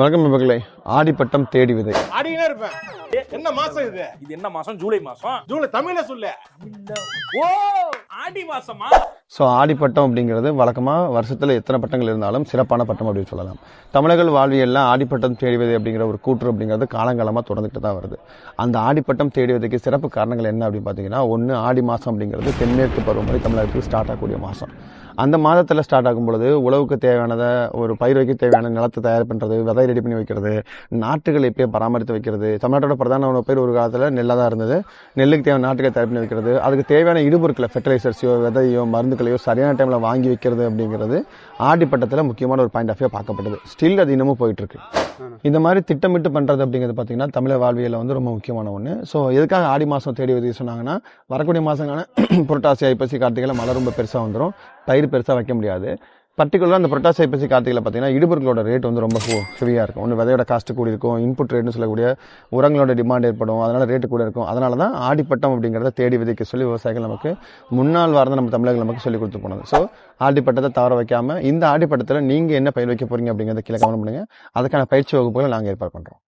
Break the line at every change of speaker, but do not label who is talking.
வணக்கம் நண்பர்களே. ஆடிப்பட்டம் தேடி விதை.
ஆடினே இருப்பேன். என்ன மாசம் இது?
இது என்ன மாசம்? ஜூலை மாசம்.
ஜூலை தமிழ்ல சொல்லு.
ஓ, ஆடி மாசமா?
ஸோ ஆடிப்பட்டம் அப்படிங்கிறது வழக்கமாக வருஷத்தில் எத்தனை பட்டங்கள் இருந்தாலும் சிறப்பான பட்டம் அப்படின்னு சொல்லலாம். தமிழர்கள் வாழ்வியல்ல ஆடிப்பட்டம் தேடி விதை அப்படிங்கிற ஒரு கூற்று அப்படிங்கிறது காலங்காலமாக தொடர்ந்துட்டு தான் வருது. அந்த ஆடிப்பட்டம் தேடி விதைக்கு சிறப்பு காரணங்கள் என்ன அப்படின்னு பார்த்தீங்கன்னா, ஒன்று ஆடி மாதம் அப்படிங்கிறது தென்மேற்கு பருவமழை தமிழகத்துக்கு ஸ்டார்ட் ஆகக்கூடிய மாதம். அந்த மாதத்தில் ஸ்டார்ட் ஆகும் பொழுது உழவுக்கு தேவையானதை ஒரு பயிர் வைக்க தேவையான நிலத்தை தயார் பண்ணுறது, விதை ரெடி பண்ணி வைக்கிறது, நாட்டுகள் எப்பயும் பராமரித்து வைக்கிறது. தமிழ்நாட்டோட பிரதான உணவு பயிர் ஒரு காலத்தில் நெல்லாக தான் இருந்தது. நெல்லுக்கு தேவையான நாட்டுகளை தயார் பண்ணி வைக்கிறது, அதுக்கு தேவையான இடுபொருட்களை ஃபெர்டிலைசர்ஸையோ விதையோ மருந்துகளையோ சரியான டைமில் வாங்கி வைக்கிறது அப்படிங்கிறது ஆடிப்பட்டத்தில் முக்கியமான ஒரு பாயிண்ட் ஆஃப் வியூ பார்க்கப்பட்டது. ஸ்டில் அது இன்னமும் போயிட்டு இருக்கு. இந்த மாதிரி திட்டமிட்டு பண்ணுறது அப்படிங்கிறது பார்த்தீங்கன்னா தமிழக வாழ்வியலில் வந்து ரொம்ப முக்கியமான ஒன்று. ஸோ எதுக்காக ஆடி மாதம் தேடி விதை சொன்னாங்கன்னா, வரக்கூடிய மாதங்கான புரட்டாசி ஐப்பசி கார்த்திகையில் மழை ரொம்ப பெருசாக வந்துடும், பயிர் பெருசாக வைக்க முடியாது. பர்டிகுலராக அந்த புரட்டாசி ஐப்பசி கார்த்திகையில் பார்த்தீங்கன்னா இடுபொருட்களோட ரேட் வந்து ரொம்ப ஹெவியாக இருக்கும். ஒன்று விதையோட காஸ்ட்டு கூடி இருக்கும், இன்புட் ரேட்னு சொல்லக்கூடிய உரங்களோட டிமாண்ட் ஏற்படும், அதனால் ரேட்டு கூட இருக்கும். அதனால தான் ஆடிப்பட்டம் அப்படிங்கிறத தேடி விதைக்க சொல்லி விவசாயிகள் நமக்கு முன்னாள் வாரம் நம்ம தமிழர்கள் நமக்கு சொல்லி கொடுத்து போனது. ஸோ ஆடிப்பட்டத்தை தவற வைக்காமல் இந்த ஆடிப்பட்டத்தில் நீங்கள் என்ன பயிர் வைக்க போகிறீங்க அப்படிங்கிறத கீழே கவனம் பண்ணுங்கள். அதுக்கான பயிற்சி வகுப்புகளை நாங்கள் ஏற்பாடு பண்ணுறோம்.